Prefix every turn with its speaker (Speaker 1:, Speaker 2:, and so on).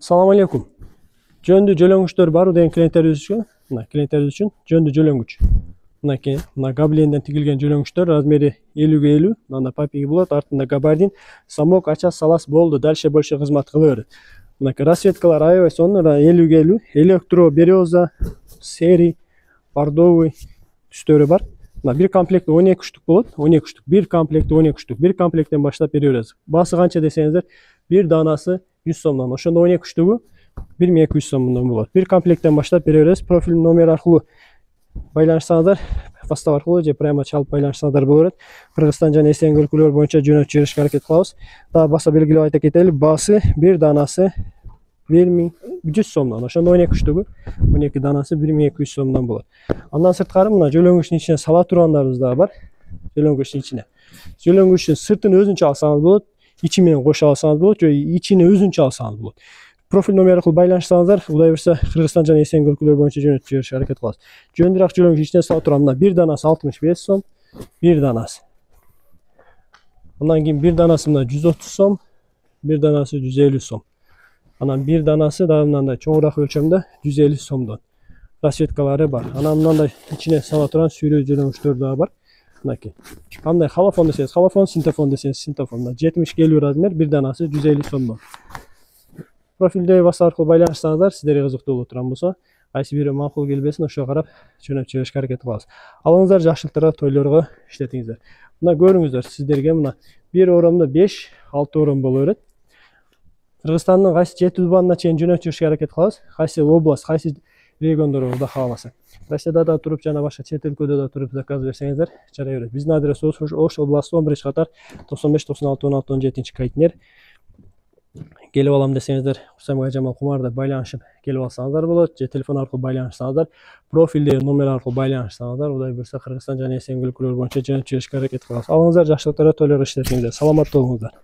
Speaker 1: Assalamu alaikum. Жөнді жөлөнгүчтөр бар деген клиенттерибиз үчүн жөнді жөлөнгүч. Мына габеленден тигилген жөлөнгүчтөр размери 50-50, мына папиги болот, артында габардин, замок, ача салас болду, дальше больше кызмат кыла берет. Мына расцветкалар аябай сонун, 50-50, электро, береза, сери, бордовый түстөрү бар. Мына бир комплектте 12 штук болот, 12 штук. Бир комплектте 12 штук. Бир комплекттен баштап бере беребиз. Басы канча десеңиздер, бир данасы 100 сомдон. Ошондо 12 штугу 1200 сомдон болот. Бир комплекттен баштап бере беребиз. Профиль номер аркылуу байланышсаңыздар, постав аркылуу же прямо чалып байланышсаңыздар боло берет. Кыргызстан жана Эсен өлкөлөр боюнча жөнөтүп жиберишке аракет кылабыз. Дагы баса белгилеп айта кетели, басы бир данасы 1100 сомдон. Ошондо 12 штугу 12 данасы 1200 сомдон болот. Андан сырткары мына жөлөнгүчтүн ичине сала тургандарыбыз дагы бар. Жөлөнгүчтүн ичине. Жөлөнгүчтүн сыртын өзүнчө алсаңыз болот, ичи менен кошо алсаңыз болот, же ичини өзүнчө алсаңыз болот. Профиль номер аркылуу байланышсаңыздар, Кудай буйрса Кыргызстан жана Эсен өлкөлөр боюнча жөнөтүп жиберишке аракет кылабыз. Жөндөраак жөлөнгүч ичине сала турган мына бир данасы 65 сом, бир данасы. Андан кийин бир данасы мына 130 сом, бир данасы 150 сом. Анан бир данасы дагы мындай чоңураак өлчөмдө 150 сомдон. Расцветкалары бар. Анан мындай ичине сала турган сүйрөө жөлөнгүчтөр дагы бар. Мынакей. Кандай халафон десеңиз, халафон, синтофон десеңиз, синтофон. 70-50 размер, бир данасы 150 сомдон. Профилдеги баса аркылуу байланышсаңыздар, сиздерге кызыктуу боло турган болсо, кайсы бири макул келбесин, ошого карап жөнөтүп жиберишке аракет кылабыз. Алыңыздар, жакшылыктарга, тойлорго иштетиңиздер. Мына көрүңүздөр, сиздерге мына бир оромдо 5-6 ором боло берет. Кыргызстандын кайсы чет узбанына чейин жөнөтүп жиберишке аракет кылабыз. Кайсы область, кайсы региондорубузда кааласа. Россияда да туруп, жана башка чет өлкөдө да туруп заказ берсеңиздер, жарай берет. Биздин адресибиз Ош областы 11-катар 95-96-16-17 Кайтнер. Келип алам десеңиздер, Кусамга Жамал Кумарда байланышып келип алсаңыздар болот, же телефон аркылуу байланышсаңыздар, профилдеги номер аркылуу байланышсаңыздар, Кудай буйрса Кыргызстан жана Эсен өлкөлөр боюнча жөнөтүп жиберишке аракет кылабыз. Алыңыздар, жакшылыктарга, тойлорго иштетиңиздер. Саламатта болуңуздар.